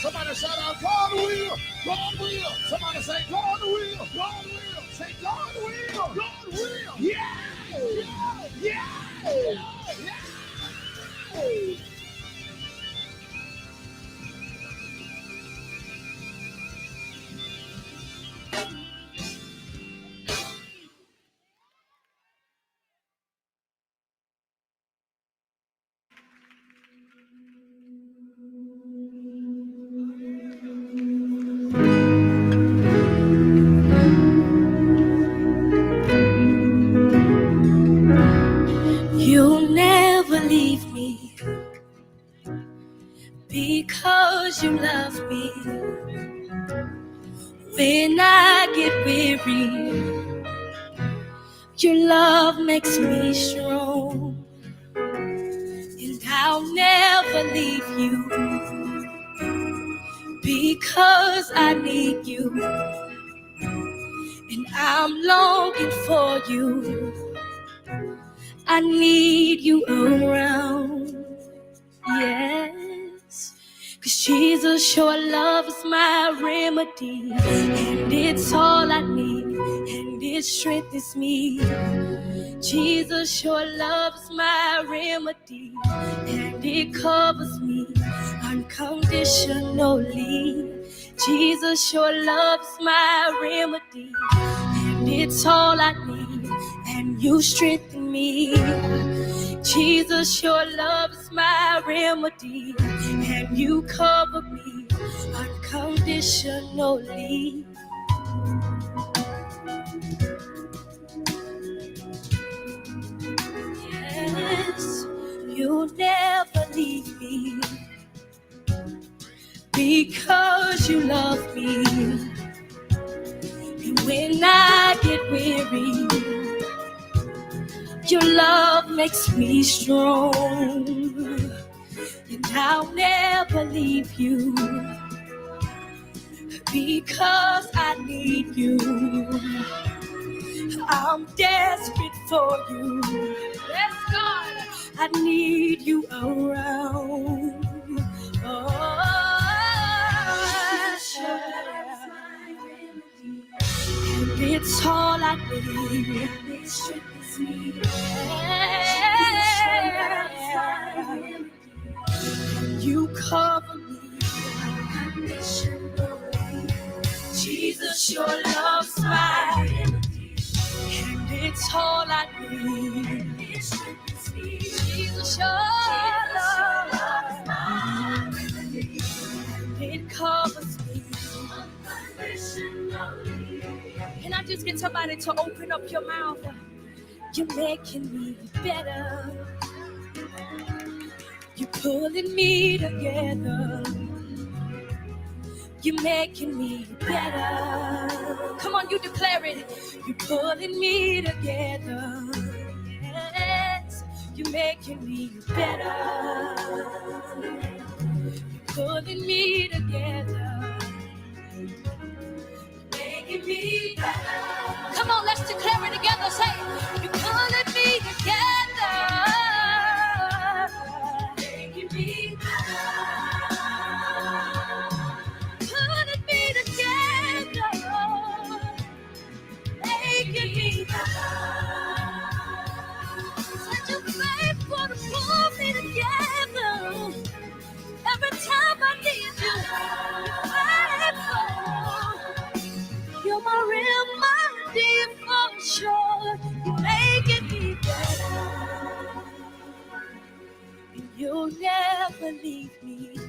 Somebody shout out, God will, God will. Somebody say, God will, God will. Say, God will, God will. Yeah, yeah, yeah, yeah. You'll never leave me because you love me. When I get weary, your love makes me strong. And I'll never leave you because I need you. And I'm longing for you. I need you around. Yes, 'cause Jesus, your love is my remedy, and it's all I need, and it strengthens me. Jesus, your love is my remedy, and it covers me unconditionally. Jesus, your love is my remedy, and it's all I need, and you strengthen me. Jesus, your love is my remedy, and you cover me unconditionally. Yes, you'll never leave me because you love me. And when I get weary, your love makes me strong. And I'll never leave you because I need you. I'm desperate for you. Yes, God, I need you around. Oh, and it's all I need. You cover me. Jesus, your love's mine, and it's all I need. Jesus, your love's mine, and it covers me. Can I just get somebody to open up your mouth? You're making me better. You're pulling me together. You're making me better. Come on, you declare it. You're pulling me together. Yes, you're making me better. You're pulling me together. You're making me better. Come on, let's declare it together. Say, you're pulling me together. Making me better. Putting me together, making me better. Such a faithful to pull me together. Every time I need you, you're faithful. You're my remedy for sure. You're making me better. And you'll never leave me.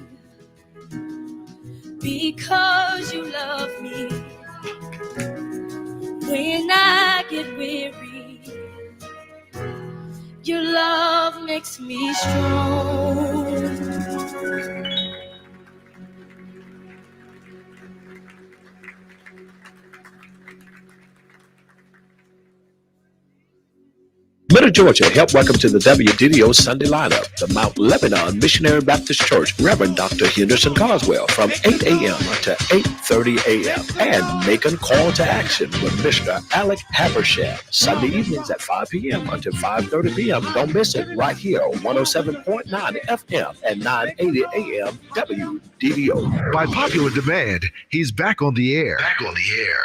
Because you love me. When I get weary, your love makes me strong. Atlanta, Georgia, help welcome to the WDDO Sunday lineup the Mount Lebanon Missionary Baptist Church, Reverend Dr. Henderson Coswell, from 8 a.m. to 8:30 a.m. And Macon Call to Action with Mr. Alec Habersham, Sunday evenings at 5 p.m. until 5:30 p.m. Don't miss it right here on 107.9 FM and 980 AM WDDO. By popular demand, he's back on the air.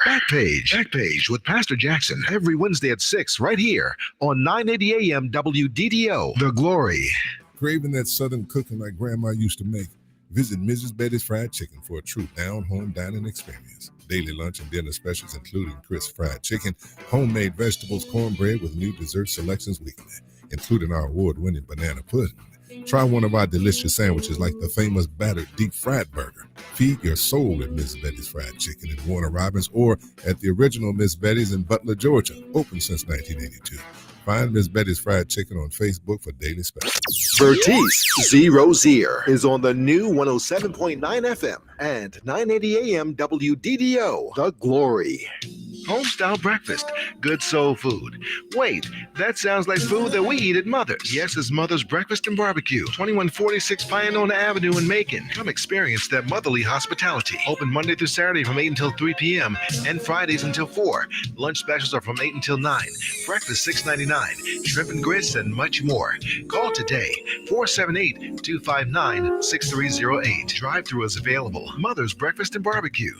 Backpage with Pastor Jackson every Wednesday at 6 right here on 980 AM WDDO. The Glory. Craving that southern cooking like Grandma used to make? Visit Mrs. Betty's Fried Chicken for a true down-home dining experience. Daily lunch and dinner specials including crisp fried chicken, homemade vegetables, cornbread with new dessert selections weekly, including our award-winning banana pudding. Try one of our delicious sandwiches like the famous battered deep fried burger. Feed your soul at Miss Betty's Fried Chicken in Warner Robins or at the original Miss Betty's in Butler, Georgia, open since 1982. Find Miss Betty's Fried Chicken on Facebook for daily specials. Vertice Zero Zier is on the new 107.9 FM and 980 AM WDDO. The Glory. Homestyle breakfast, good soul food. Wait, that sounds like food that we eat at Mother's. Yes, it's Mother's Breakfast and Barbecue, 2146 Pioneer Avenue in Macon. Come experience that motherly hospitality. Open Monday through Saturday from 8 until 3 p.m. and Fridays until 4. Lunch specials are from 8 until 9. Breakfast $6.99. Shrimp and grits and much more. Call today, 478-259-6308. Drive-thru is available. Mother's Breakfast and Barbecue.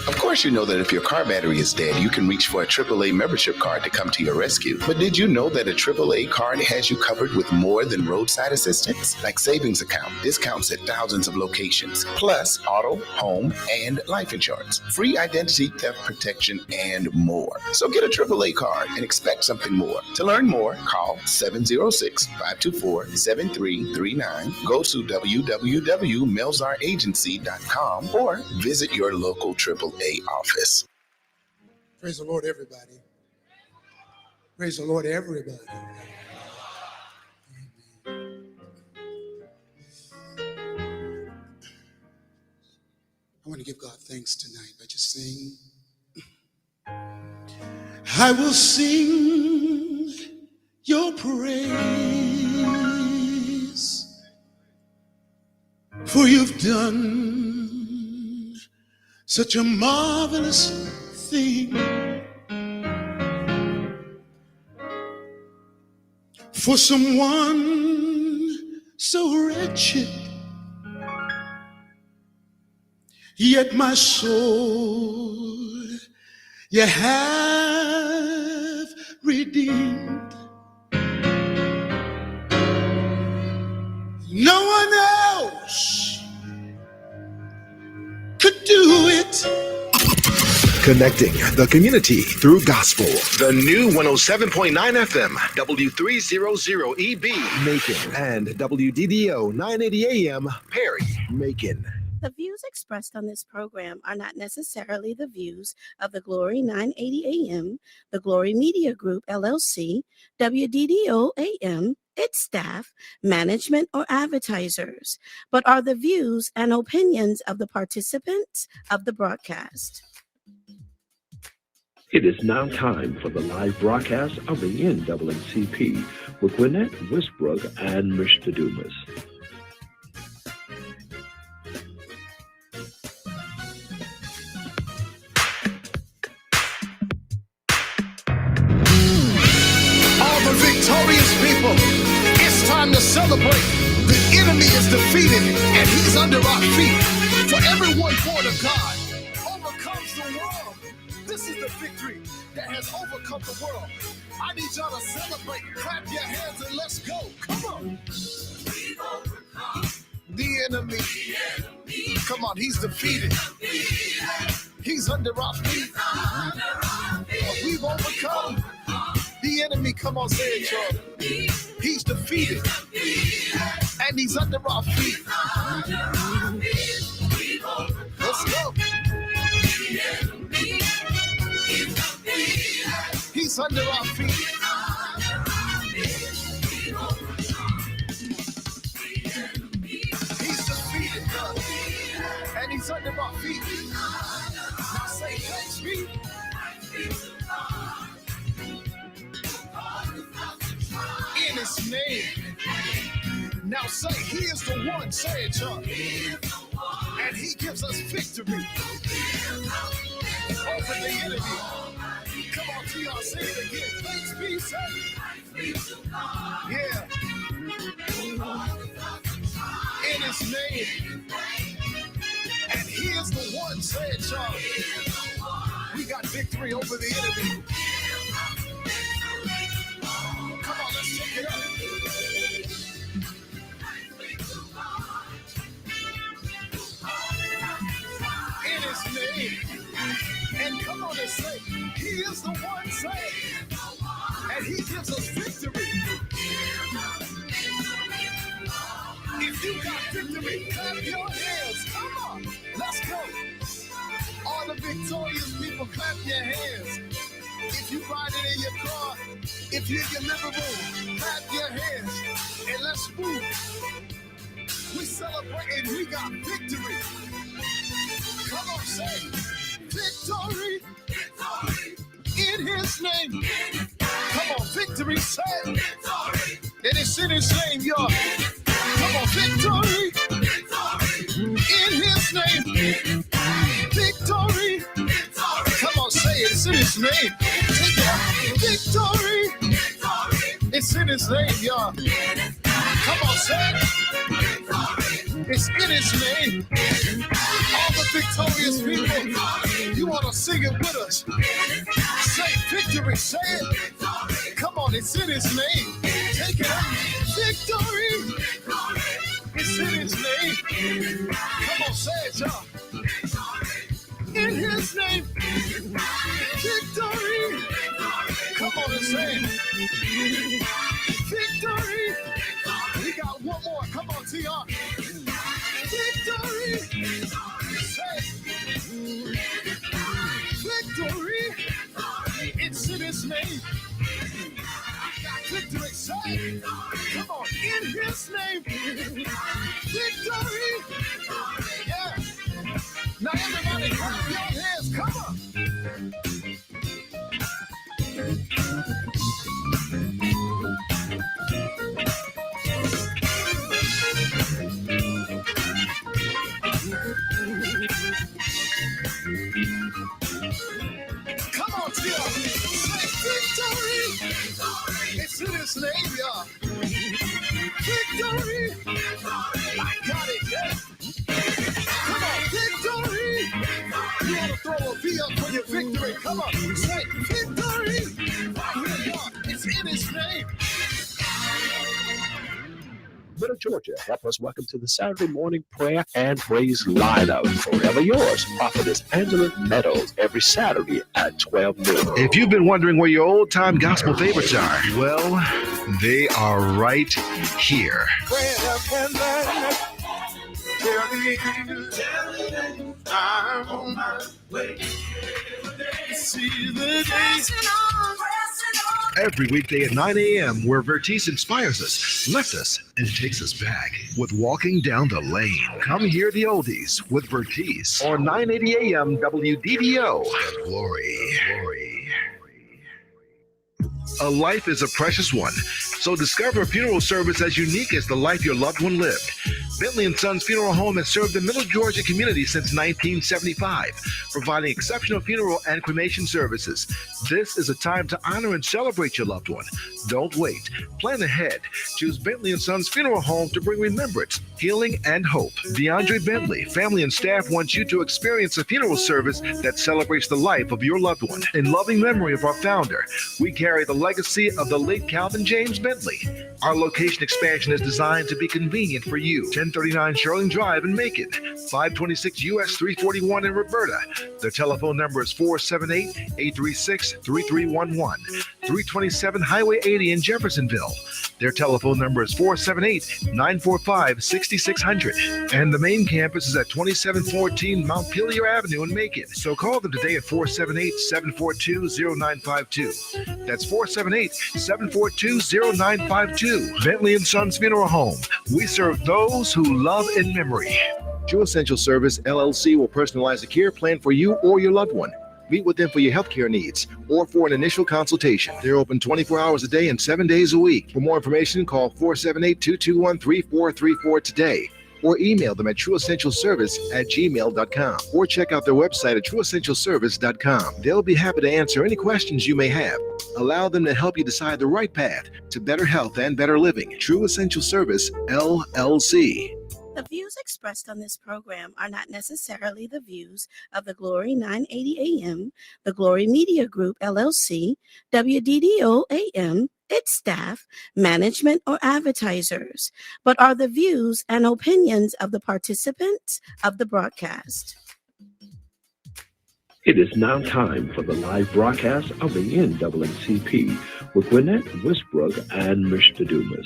Of course, you know that if your car battery is dead, you can reach for a AAA membership card to come to your rescue. But did you know that a AAA card has you covered with more than roadside assistance? Like savings account, discounts at thousands of locations, plus auto, home, and life insurance, free identity theft protection, and more. So get a AAA card and expect something more. To learn more, call 706-524-7339, go to www.melzaragency.com, or visit your local AAA office. Praise the Lord, everybody. Praise the Lord, everybody. I want to give God thanks tonight by just saying, I will sing your praise, for you've done such a marvelous thing. For someone so wretched, yet my soul you have redeemed. No one else could do it. Connecting the community through gospel. The new 107.9 FM, W300EB, Macon, and WDDO 980 AM, Perry, Macon. The views expressed on this program are not necessarily the views of the Glory 980 AM, the Glory Media Group, LLC, WDDO AM, its staff, management, or advertisers, but are the views and opinions of the participants of the broadcast. It is now time for the live broadcast of the NAACP with Gwenette Westbrooks and Mr. Dumas. All the victorious people, it's time to celebrate. The enemy is defeated and he's under our feet. For everyone born of God overcomes the world. This is the victory that has overcome the world. I need y'all to celebrate. Clap your hands and let's go. Come on. We've overcome the enemy. Come on, he's defeated. He's under our feet. We've overcome the enemy. Come on, say it, y'all. He's defeated. And he's under our feet. Let's go. He's under our feet. He's defeated, and he's under our feet. Now say, thanks be Now say, he is the one. Say it, Chuck. And he gives us victory over the enemy. Come on, y'all, say it again. Thanks be said. Yeah. In his name. And he is the one. Say it, y'all. We got victory over the enemy. Come on, let's check it out. In his name. And come on and say, he is the one, say, and he gives us victory. If you got victory, clap your hands. Come on, let's go. All the victorious people, clap your hands. If you riding in your car, if you're in your living room, clap your hands and let's move. We celebrate and we got victory. Come on, say victory. Victory. In his name. Come on, victory, say victory. And it's in his name, y'all. Come on, victory. Victory. In his name. Victory. Victory. Come on, say it. It's in his name. Take it out. Victory. Victory. It's in his name, y'all. Come on, say it. It's in his name. All the victorious people, you want to sing it with us. Say victory, say it. Come on, it's in his name. Take it out. Victory. It's in his name. Come on, say it, y'all. In his name. Victory. Come on and say it. Victory. We got one more. Come on, TR. Victory. Say victory. It's in his name. Victory. Say come on. In his name. Victory. Yeah. Now everybody clap your hands. Come on. Come on, Tim. Say victory. It's in his name, y'all. Victory. I got it, yeah. Come on, victory. You want to throw a V up for your victory. Come on, say victory. Right here, y'all. It's in his name. Middle Georgia, help us welcome to the Saturday morning prayer and praise lineup. Forever yours, Prophetess Angela Meadows, every Saturday at 12 noon. If you've been wondering where your old-time gospel favorites are, well, they are right here. I'm on my way. See the days. Every weekday at 9 a.m., where Vertice inspires us, lifts us, and takes us back with Walking Down the Lane. Come hear the oldies with Vertice on 980 a.m. WDDO. Glory. A life is a precious one, so discover a funeral service as unique as the life your loved one lived. Bentley & Sons Funeral Home has served the Middle Georgia community since 1975, providing exceptional funeral and cremation services. This is a time to honor and celebrate your loved one. Don't wait. Plan ahead. Choose Bentley & Sons Funeral Home to bring remembrance, healing, and hope. DeAndre Bentley, family and staff wants you to experience a funeral service that celebrates the life of your loved one. In loving memory of our founder, we carry the legacy of the late Calvin James Bentley. Our location expansion is designed to be convenient for you. 1039 Sherling Drive in Macon, 526 US 341 in Roberta. Their telephone number is 478-836-3311. 327 Highway 80 in Jeffersonville. Their telephone number is 478-945-6600. And the main campus is at 2714 Montpelier Avenue in Macon. So call them today at 478-742-0952. That's 478-742-0952. Bentley & Sons Funeral Home. We serve those who love in memory. True Essential Service, LLC will personalize a care plan for you or your loved one. Meet with them for your healthcare needs or for an initial consultation. They're open 24 hours a day and 7 days a week. For more information, call 478-221-3434 today, or email them at trueessentialservice@gmail.com, or check out their website at trueessentialservice.com. They'll be happy to answer any questions you may have. Allow them to help you decide the right path to better health and better living. True Essential Service, LLC. The views expressed on this program are not necessarily the views of the Glory 980 AM, the Glory Media Group, LLC, WDDO AM, its staff, management, or advertisers, but are the views and opinions of the participants of the broadcast. It is now time for the live broadcast of the NAACP with Gwenette Westbrooks and Mr. Dumas.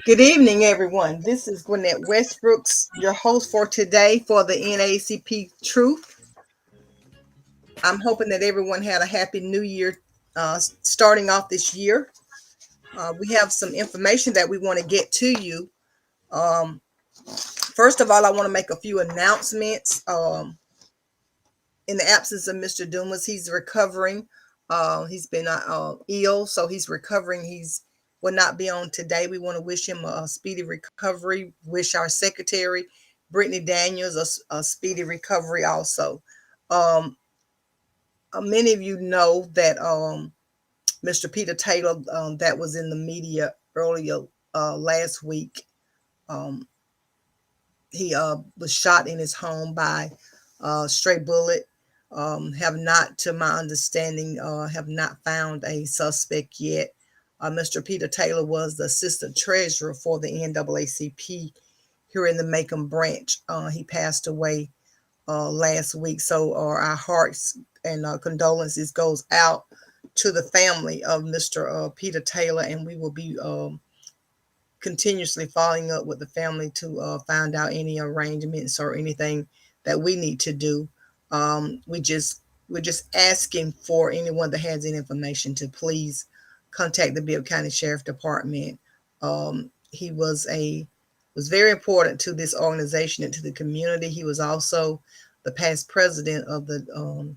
Good evening, everyone. This is Gwenette Westbrooks, your host for today for the NAACP Truth. I'm hoping that everyone had a happy new year starting off this year. We have some information that we want to get to you. First of all, I want to make a few announcements. In the absence of Mr. Dumas, he's recovering. He's been ill, so he's recovering. Will not be on today. We want to wish him a speedy recovery. Wish our secretary, Brittany Daniels, a speedy recovery also. Many of you know that Mr. Peter Taylor, that was in the media earlier last week, he was shot in his home by a stray bullet. Have not, to my understanding, have not found a suspect yet. Mr. Peter Taylor was the assistant treasurer for the NAACP here in the Macon branch. He passed away last week. So our hearts and condolences goes out to the family of Mr. Peter Taylor, and we will be continuously following up with the family to find out any arrangements or anything that we need to do. We're just asking for anyone that has any information to please contact the Bibb County Sheriff Department. He was very important to this organization and to the community. He was also the past president of the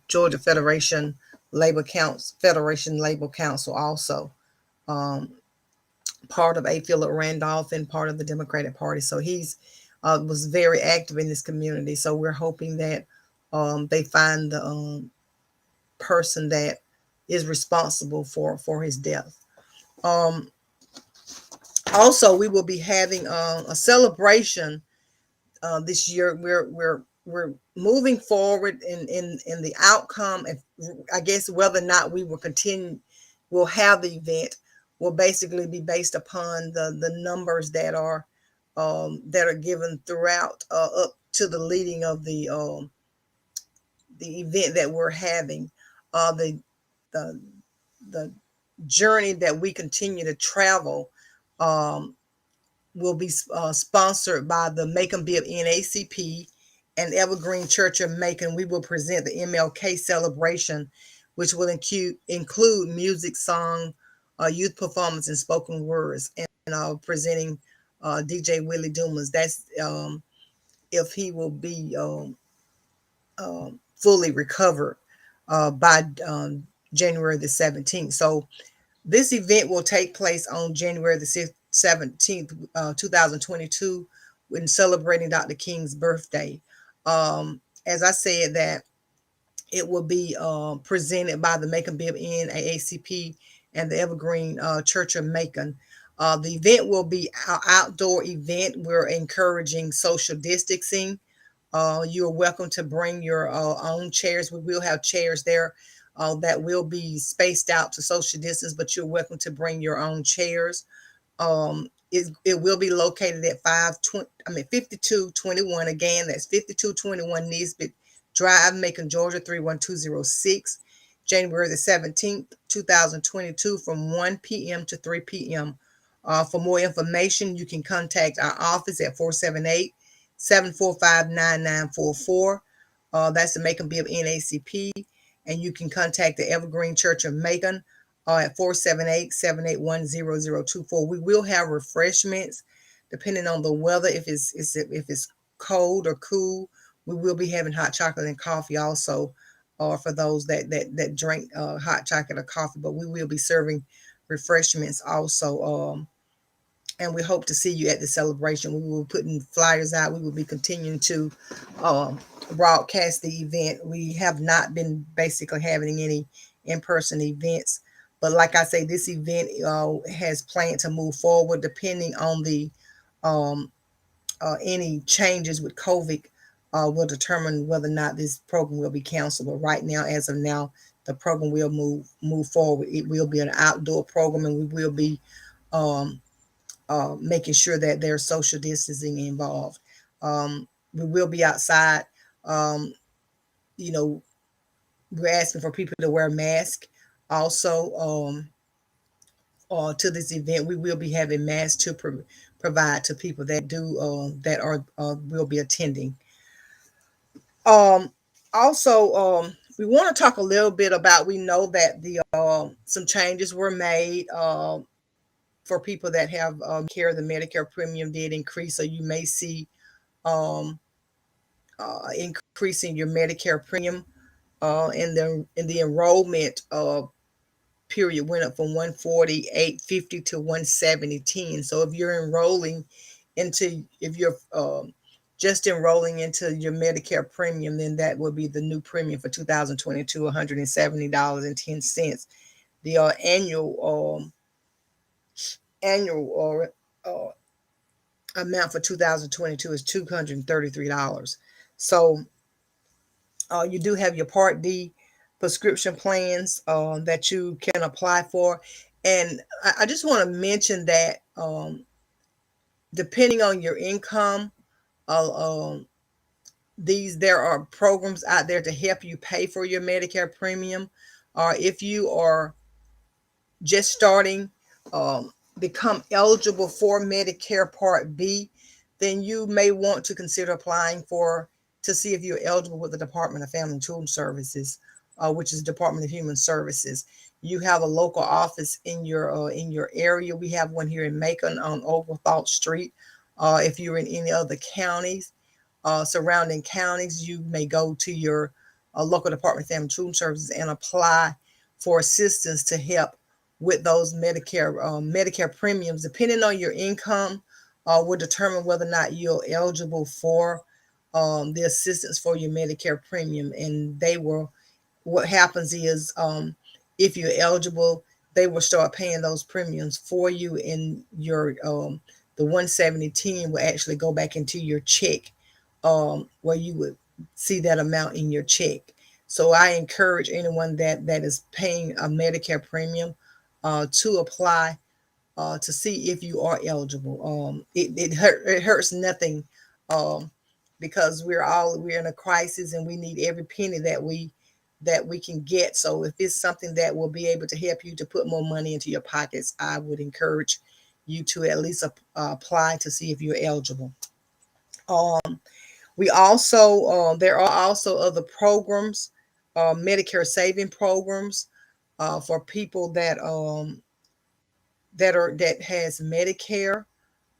Georgia Federation Labor Council, also part of A. Philip Randolph and part of the Democratic Party. So he's was very active in this community. So we're hoping that they find the person that is responsible for his death. Also, we will be having a celebration this year. We're moving forward in the outcome, and I guess whether or not we will we'll have the event will basically be based upon the numbers that are given throughout up to the leading of the event that we're having. The journey that we continue to travel will be sponsored by the Macon Bibb NAACP and Evergreen Church of Macon. We will present the MLK celebration, which will include music, song, youth performance, and spoken words, and presenting DJ Willie Dumas. That's if he will be fully recovered by January the 17th. So this event will take place on January the 17th, 2022, when celebrating Dr. King's birthday. As I said, that it will be presented by the Macon Bibb NAACP and the Evergreen Church of Macon. The event will be an outdoor event. We're encouraging social distancing. You are welcome to bring your own chairs. We will have chairs there that will be spaced out to social distance, but you're welcome to bring your own chairs. It will be located at 5221. Again, that's 5221 Nisbet Drive, Macon, Georgia 31206. January the 17th, 2022, from 1 p.m. to 3 p.m. For more information, you can contact our office at 478-745-9944. That's the Macon Bibb NAACP. And you can contact the Evergreen Church of Macon at 478-781-0024. We will have refreshments depending on the weather. If it's cold or cool, we will be having hot chocolate and coffee also, for those that drink hot chocolate or coffee. But we will be serving refreshments also. And we hope to see you at the celebration. We will be putting flyers out. We will be continuing to um, broadcast the event. We have not been basically having any in-person events, but like I say, this event has planned to move forward depending on the um, any changes with COVID. Will determine whether or not this program will be canceled. But right now, as of now, the program will move forward. It will be an outdoor program, and we will be um, making sure that there's social distancing involved. We will be outside. Um, you know, we're asking for people to wear masks. Also, to this event, we will be having masks to provide to people that do that are will be attending. Um, Also, we want to talk a little bit about. We know that the some changes were made. For people that have care, the Medicare premium did increase, so you may see um, increasing your Medicare premium. In the enrollment period went up from 148.50 to 170.10. So if you're enrolling into, if you're just enrolling into your Medicare premium, then that will be the new premium for 2022, $170.10. The annual amount for 2022 is $233. So you do have your Part D prescription plans that you can apply for. And I just want to mention that depending on your income, uh, there are programs out there to help you pay for your Medicare premium. Or if you are just starting, become eligible for Medicare Part B, then you may want to consider applying for to see if you're eligible with the Department of Family and Children Services, which is Department of Human Services. You have a local office in your area. We have one here in Macon on Oglethorpe Street. If you're in any other counties, surrounding counties, you may go to your local Department of Family and Children Services and apply for assistance to help with those Medicare premiums. Depending on your income, will determine whether or not you're eligible for the assistance for your Medicare premium. And what happens is, if you're eligible, they will start paying those premiums for you, and your the 170.10 will actually go back into your check, where you would see that amount in your check. So I encourage anyone that is paying a Medicare premium to apply to see if you are eligible. It hurts nothing, um, because we're in a crisis and we need every penny that we can get. So if it's something that will be able to help you to put more money into your pockets, I would encourage you to at least apply to see if you're eligible. We also There are also other programs, Medicare saving programs for people that has Medicare.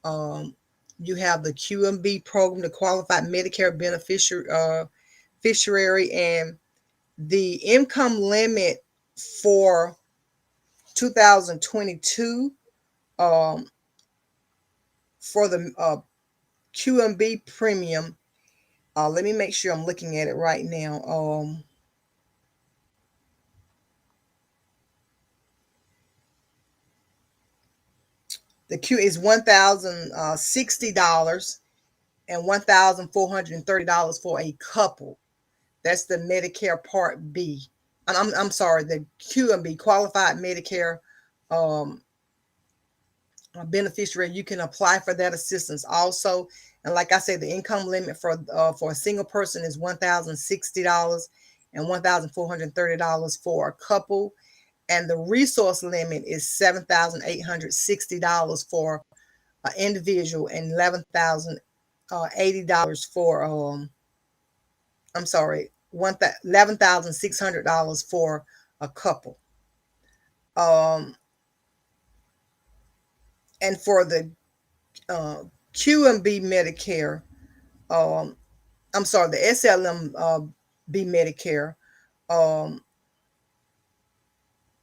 Um, you have the QMB program, the Qualified Medicare Beneficiary, and the income limit for 2022 um, for the QMB premium. Let me make sure I'm looking at it right now. The Q is $1,060 and $1,430 for a couple. That's the Medicare Part B. And I'm sorry, the QMB, Qualified Medicare um, Beneficiary. You can apply for that assistance also. And like I said, the income limit for a single person is $1,060 and $1,430 for a couple. And the resource limit is $7,860 for an individual and $11,080 for I'm sorry, $11,600 for a couple. And for the QMB Medicare, I'm sorry, the SLM B Medicare, um,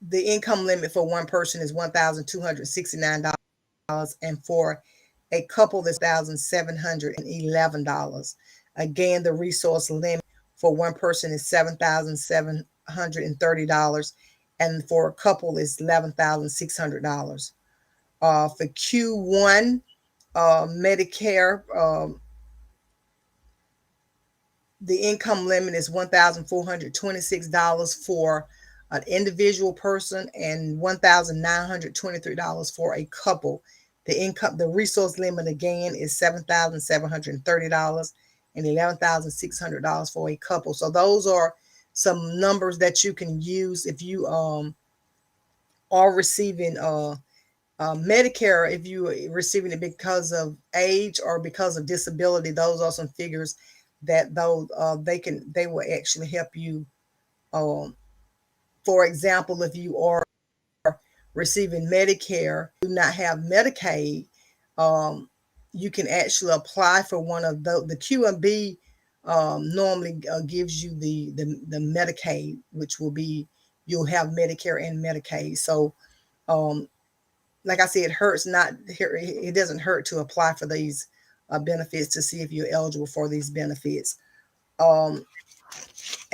the income limit for one person is $1,269, and for a couple is $1,711. Again, the resource limit for one person is $7,730, and for a couple is $11,600. For Q1 Medicare, the income limit is $1,426 for an individual person and $1,923 for a couple. The resource limit again is $7,730 and $11,600 for a couple. So those are some numbers that you can use if you are receiving Medicare. If you are receiving it because of age or because of disability, those are some figures that they will actually help you. For example, if you are receiving Medicare, do not have Medicaid, you can actually apply for one of the QMB. Normally gives you the Medicaid, which will be, you'll have Medicare and Medicaid. So like I said, it doesn't hurt to apply for these benefits to see if you're eligible for these benefits. And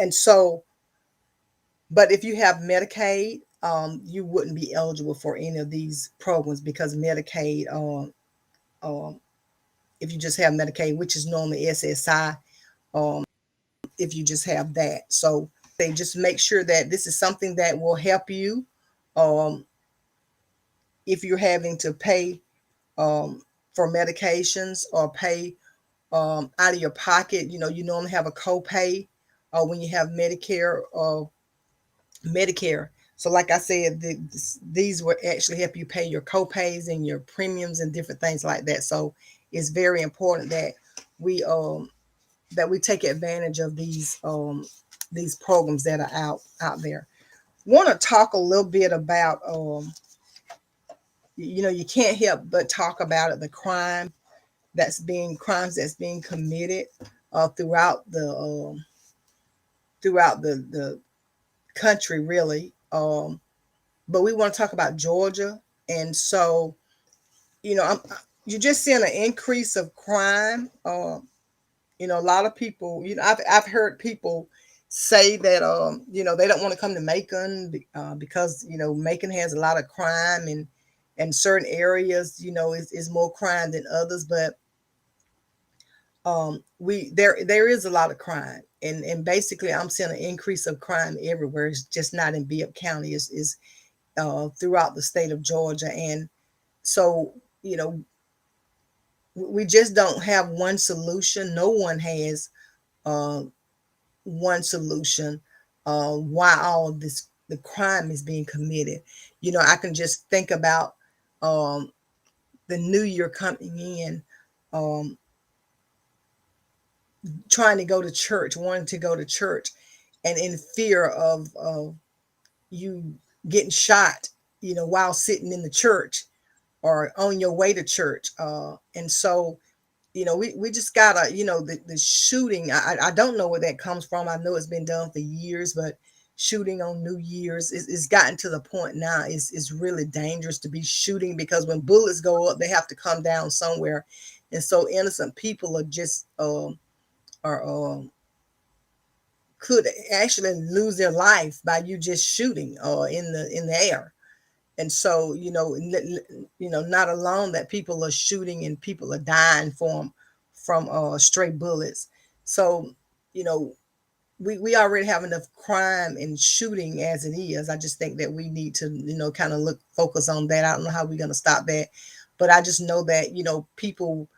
so, but if you have Medicaid, you wouldn't be eligible for any of these programs, because Medicaid, if you just have Medicaid, which is normally SSI, if you just have that. So they just make sure that this is something that will help you. If you're having to pay for medications or pay out of your pocket, you normally have a copay when you have Medicare or Medicare. So like I said, these will actually help you pay your copays and your premiums and different things like that. So it's very important that we take advantage of these programs that are out there. Want to talk a little bit about you can't help but talk about it, the crimes that's being committed throughout the country, really. But we want to talk about Georgia. And so, you're just seeing an increase of crime. A lot of people, I've heard people say that, they don't want to come to Macon because, Macon has a lot of crime, and certain areas, is more crime than others. But there is a lot of crime, and basically I'm seeing an increase of crime everywhere. It's just not in Bibb County. Is throughout the state of Georgia. And so, we just don't have one solution. No one has one solution why all of the crime is being committed. I can just think about the new year coming in, trying to go to church, wanting to go to church, and in fear of you getting shot, while sitting in the church or on your way to church. And so, we just gotta, the shooting, I don't know where that comes from. I know it's been done for years, but shooting on New Year's is gotten to the point now is really dangerous to be shooting, because when bullets go up, they have to come down somewhere. And so innocent people are just could actually lose their life by you just shooting in the air. And so, not alone that people are shooting and people are dying from stray bullets. So, we already have enough crime and shooting as it is. I just think that we need to, kind of focus on that. I don't know how we're going to stop that, but I just know that, people,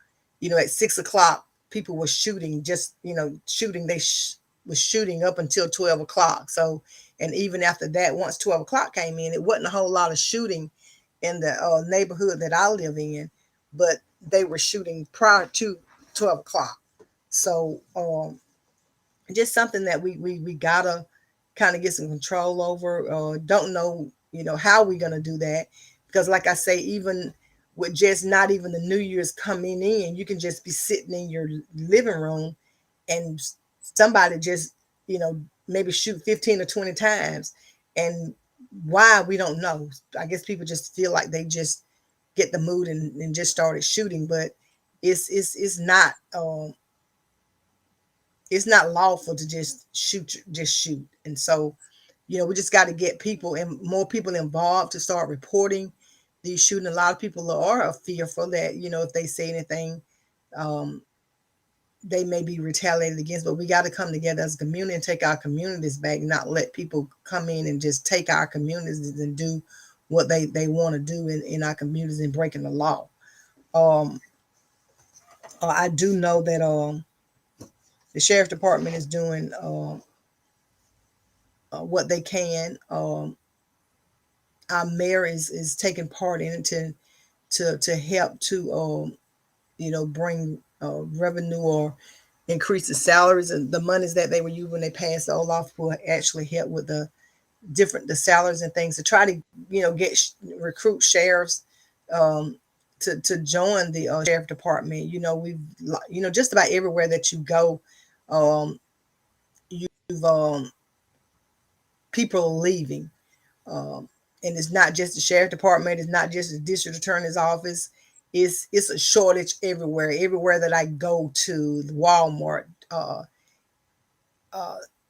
at 6 o'clock, people were shooting, just, shooting. They was shooting up until 12 o'clock. So, and even after that, once 12 o'clock came in, it wasn't a whole lot of shooting in the neighborhood that I live in, but they were shooting prior to 12 o'clock. So, just something that we gotta kind of get some control over. Don't know, how we're gonna do that, because like I say, even with just not even the New Year's coming in. You can just be sitting in your living room and somebody just, maybe shoot 15 or 20 times. And why, we don't know. I guess people just feel like they just get the mood and just started shooting, but it's it's not lawful to just shoot. And so, we just got to get people and more people involved to start reporting these shooting. A lot of people are fearful that, if they say anything, um, they may be retaliated against, but we got to come together as a community and take our communities back, not let people come in and just take our communities and do what they want to do in our communities and breaking the law. Um, I do know that the sheriff department is doing what they can. Our mayor is taking part in it to help to bring revenue or increase the salaries, and the monies that they were using when they passed the Olaf will actually help with the salaries and things to try to get recruit sheriffs um, to join the sheriff department. We've just about everywhere that you go, um, you've people are leaving. Um, and it's not just the sheriff department, it's not just the district attorney's office. It's a shortage everywhere. Everywhere that I go to, Walmart, uh,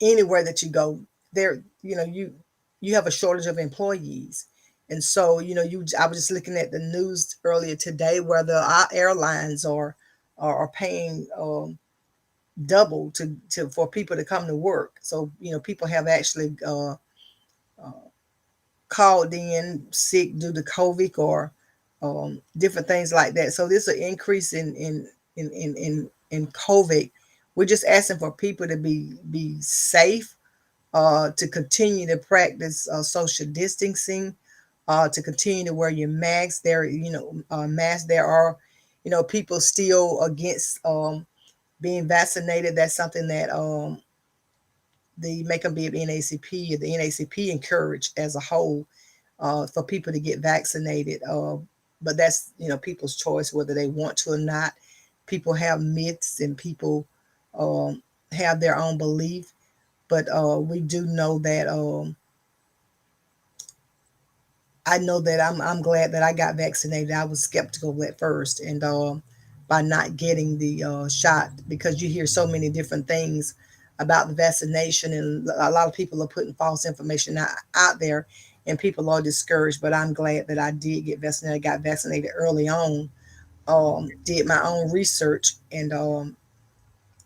anywhere that you go, there, you have a shortage of employees. And so, I was just looking at the news earlier today where our airlines are paying double to for people to come to work. So, people have actually called in sick due to COVID or different things like that. So there's an increase in COVID. We're just asking for people to be safe, to continue to practice social distancing, to continue to wear your masks. Masks. There are, people still against being vaccinated. That's something that the Make 'em Be of NAACP, the NAACP encourage as a whole for people to get vaccinated. But that's, people's choice whether they want to or not. People have myths and people have their own belief. But we do know that I know that I'm glad that I got vaccinated. I was skeptical at first, and by not getting the shot, because you hear so many different things about the vaccination, and a lot of people are putting false information out there, and people are discouraged. But I'm glad that I did get vaccinated. I got vaccinated early on. Did my own research, and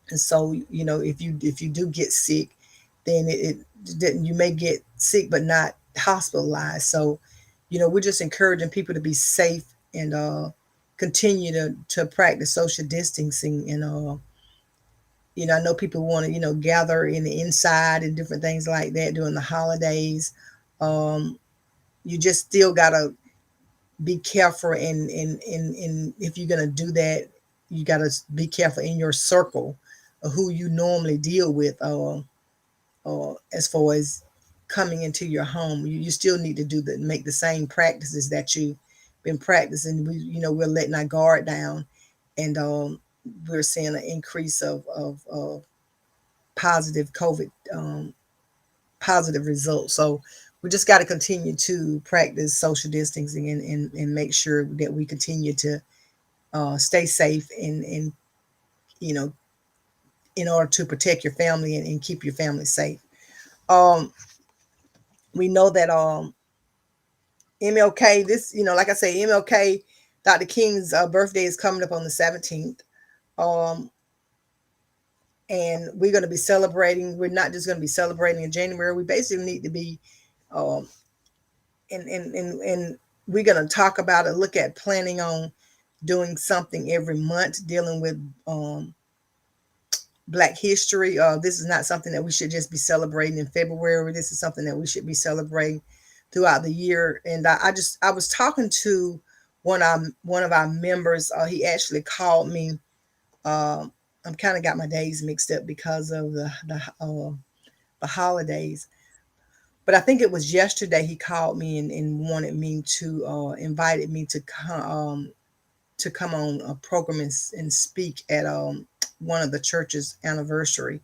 so, if you do get sick, then you may get sick but not hospitalized. So, we're just encouraging people to be safe and continue to practice social distancing. And I know people want to gather in the inside and different things like that during the holidays. You just still gotta be careful, and if you're gonna do that, you gotta be careful in your circle of who you normally deal with. As far as coming into your home, you still need to make the same practices that you've been practicing. We're letting our guard down, and we're seeing an increase of positive COVID positive results. So we just got to continue to practice social distancing and make sure that we continue to stay safe and in order to protect your family and keep your family safe. We know that MLK, like I say, MLK, Dr. King's birthday is coming up on the 17th. And we're going to be celebrating. We're not just going to be celebrating in January. We basically need to be, and we're going to talk about it, look at planning on doing something every month dealing with Black history. This is not something that we should just be celebrating in February. This is something that we should be celebrating throughout the year. And I was talking to one of our members. He actually called me. I'm kind of got my days mixed up because of the holidays. but I think it was yesterday he called me and wanted me to invited me to come on a program and speak at one of the church's anniversary.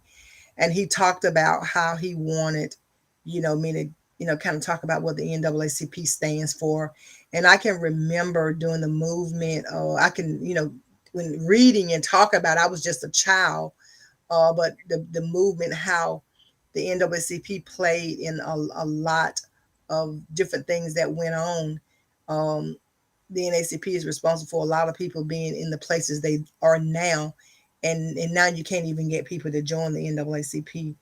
And he talked about how he wanted, me to, kind of talk about what the NAACP stands for. And I can remember during the movement, I can, when reading and talk about it, I was just a child, but the movement, how the NAACP played in a lot of different things that went on. Um, the NAACP is responsible for a lot of people being in the places they are now, and now you can't even get people to join the NAACP,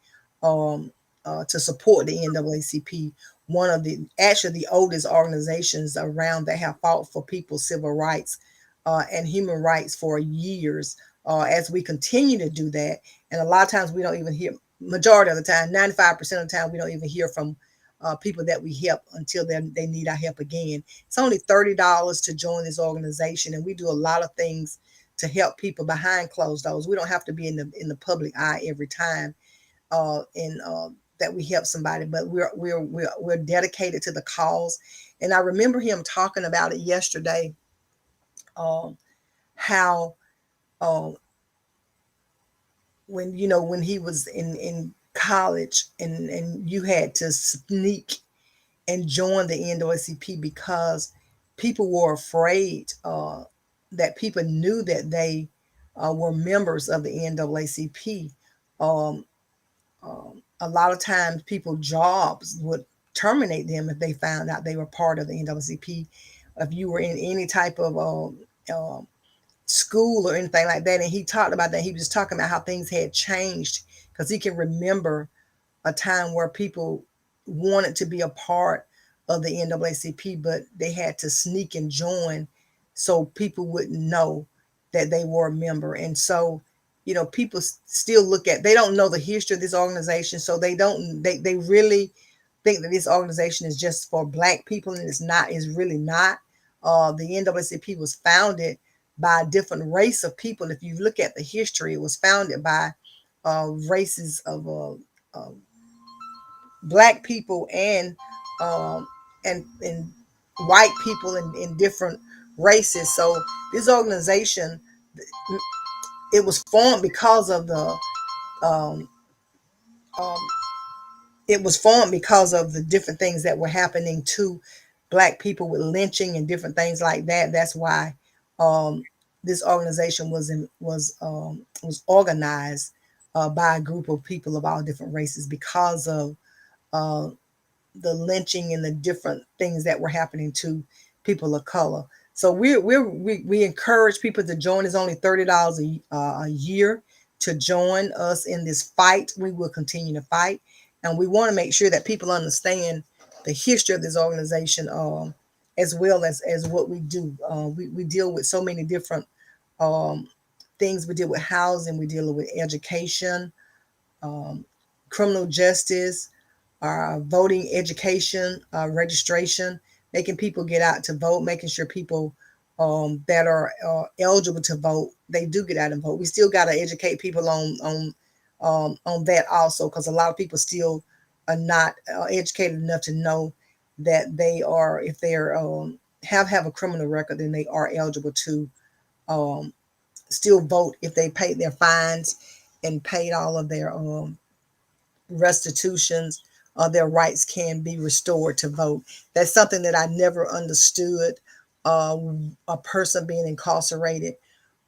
to support the NAACP. One of the oldest organizations around that have fought for people's civil rights and human rights for years. As we continue to do that, and a lot of times we don't even hear. Majority of the time, 95% of the time, we don't even hear from people that we help until they need our help again. It's only $30 to join this organization, and we do a lot of things to help people behind closed doors. We don't have to be in the public eye every time, that we help somebody, but we're dedicated to the cause. And I remember him talking about it yesterday, how when he was in college and you had to sneak and join the NAACP because people were afraid that people knew that they were members of the NAACP. Um, a lot of times, people jobs would terminate them if they found out they were part of the NAACP. If you were in any type of school or anything like that, and he talked about that. He was talking about how things had changed because he can remember a time where people wanted to be a part of the NAACP, but they had to sneak and join so people wouldn't know that they were a member. And so, people still they don't know the history of this organization. So they really think that this organization is just for Black people, and it's really not. The NAACP was founded by a different race of people. If you look at the history, it was founded by races of Black people um, and white people in different races. So this organization, it was formed because of um, um, the different things that were happening to Black people with lynching and different things like that. That's why um, this organization was organized by a group of people of all different races because of uh, the lynching and the different things that were happening to people of color. So we encourage people to join. It's only $30 a year to join us in this fight. We will continue to fight, and we want to make sure that people understand the history of this organization, as well as what we do. We deal with so many different um, things. We deal with housing. We deal with education, um, criminal justice, voting education, registration, making people get out to vote, making sure people that are eligible to vote, they do get out and vote. We still got to educate people on that also, because a lot of people still are not educated enough to know that they are, if they're have a criminal record, then they are eligible to um, still vote if they paid their fines and paid all of their restitutions, their rights can be restored to vote. That's something that I never understood. Uh, a person being incarcerated,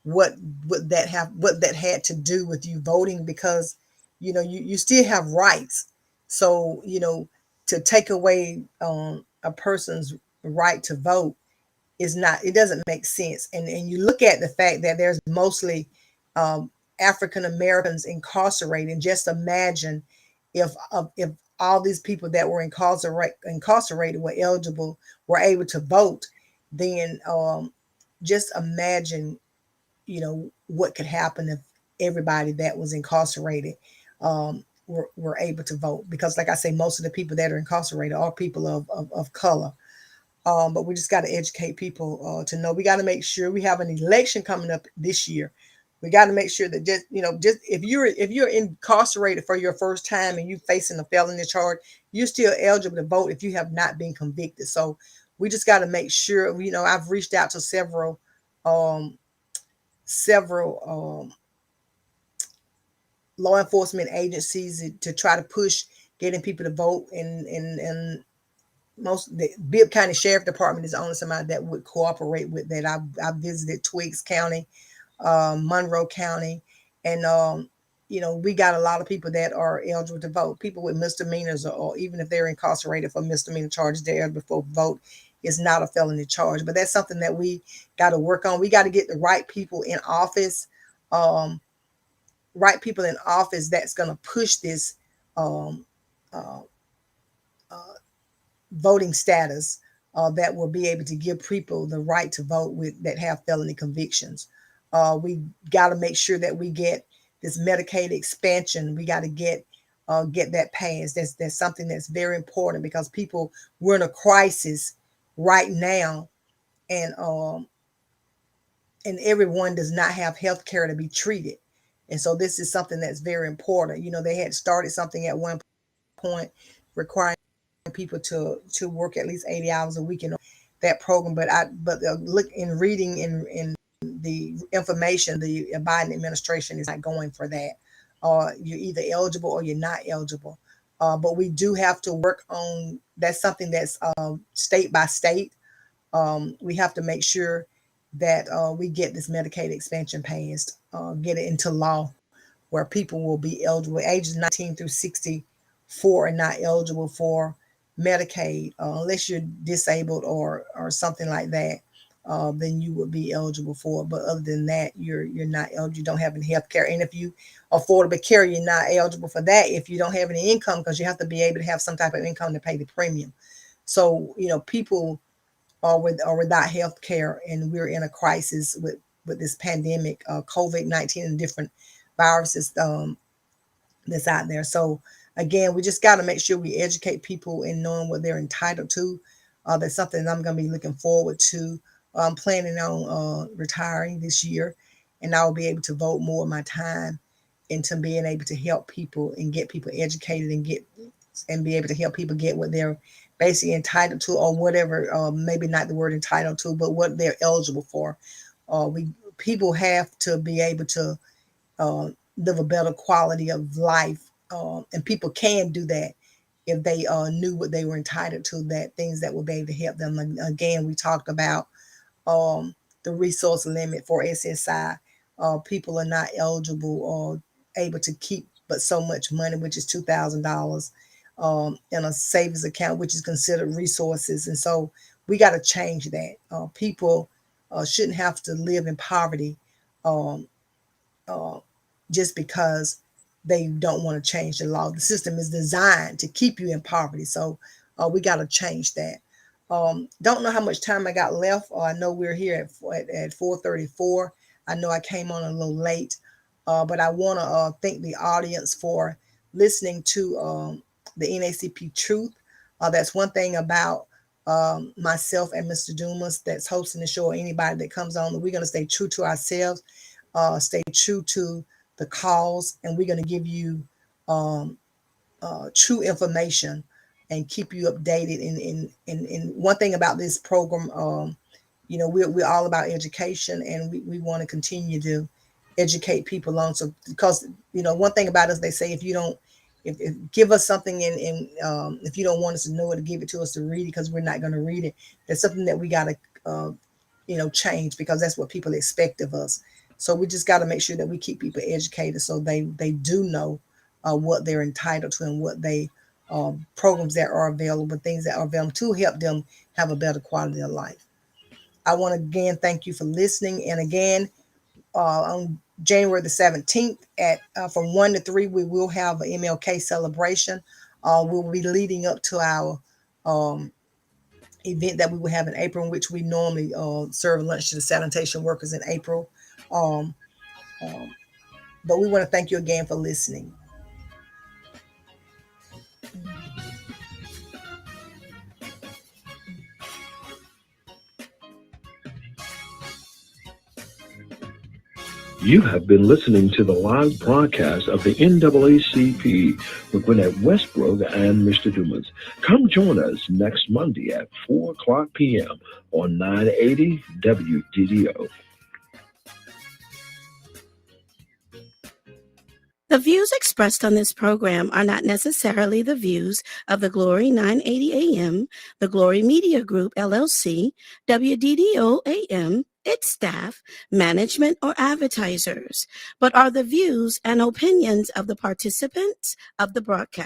what what that had to do with you voting, because you still have rights. So to take away a person's right to vote is not, it doesn't make sense. And you look at the fact that there's mostly um, African Americans incarcerated, and just imagine if all these people that were incarcerated were able to vote, then just imagine what could happen if everybody that was incarcerated were able to vote. Because like I say, most of the people that are incarcerated are people of color. But we just got to educate people to know. We got to make sure we have an election coming up this year. We got to make sure that just if you're incarcerated for your first time and you facing a felony charge, you're still eligible to vote if you have not been convicted. So we just got to make sure. I've reached out to um, several law enforcement agencies to try to push getting people to vote, and most the Bibb County Sheriff Department is only somebody that would cooperate with that. I visited Twiggs County, Monroe County, and we got a lot of people that are eligible to vote. People with misdemeanors, or even if they're incarcerated for misdemeanor charges, they're eligible to vote. It's not a felony charge, but that's something that we got to work on. We got to get the right people in office, that's going to push this um, uh, uh, voting status, that will be able to give people the right to vote that have felony convictions. We got to make sure that we get this Medicaid expansion. We got to get that passed. That's something that's very important, because we're in a crisis right now, and everyone does not have health care to be treated. And so this is something that's very important. They had started something at one point requiring people to work at least 80 hours a week in that program. But look, in reading in the information, the Biden administration is not going for that. You're either eligible or you're not eligible. But we do have to work on, that's something that's state by state. We have to make sure that we get this Medicaid expansion passed, get it into law, where people will be eligible. Ages 19 through 64 are not eligible for Medicaid, unless you're disabled or something like that. Then you would be eligible for it. But other than that, you're not eligible. You don't have any health care. And if you affordable care, you're not eligible for that if you don't have any income, because you have to be able to have some type of income to pay the premium. So, people are without health care, and we're in a crisis with this pandemic, COVID-19, and different viruses that's out there. So again, we just got to make sure we educate people in knowing what they're entitled to. That's something I'm going to be looking forward to. I'm planning on retiring this year, and I will be able to devote more of my time into being able to help people and get people educated and be able to help people get what they're basically entitled to, or whatever, maybe not the word entitled to, but what they're eligible for. People have to be able to live a better quality of life, and people can do that if they knew what they were entitled to, that things that would be able to help them. And again, we talked about the resource limit for SSI. People are not eligible or able to keep but so much money, which is $2,000, in a savings account, which is considered resources. And so we got to change that. People shouldn't have to live in poverty um, just because they don't want to change the law. The system is designed to keep you in poverty. So we got to change that. Don't know how much time I got left. I know we're here at 4:34. I know I came on a little late, but I want to thank the audience for listening to the NAACP Truth. That's one thing about myself and Mr. Dumas that's hosting the show, or anybody that comes on, that we're going to stay true to ourselves, stay true to the cause, and we're going to give you true information and keep you updated. And one thing about this program, we're all about education, and we want to continue to educate people on. So because one thing about us, they say, if you don't, if give us something, and if you don't want us to know it, to give it to us to read it, because we're not going to read it. That's something that we got to change, because that's what people expect of us. So we just got to make sure that we keep people educated, so they do know what they're entitled to, and what they programs that are available, things that are available to help them have a better quality of life. I want to again thank you for listening. And again, on January the 17th at from 1 to 3, we will have an MLK celebration. We'll be leading up to our event that we will have in April, in which we normally serve lunch to the sanitation workers in April. Um, but we want to thank you again for listening. You have been listening to the live broadcast of the NAACP with Gwenette Westbrooks and Mr. Dumas. Come join us next Monday at 4 o'clock p.m. on 980 WDDO. The views expressed on this program are not necessarily the views of the Glory 980 AM, the Glory Media Group, LLC, WDDO AM, its staff, management, or advertisers, but are the views and opinions of the participants of the broadcast.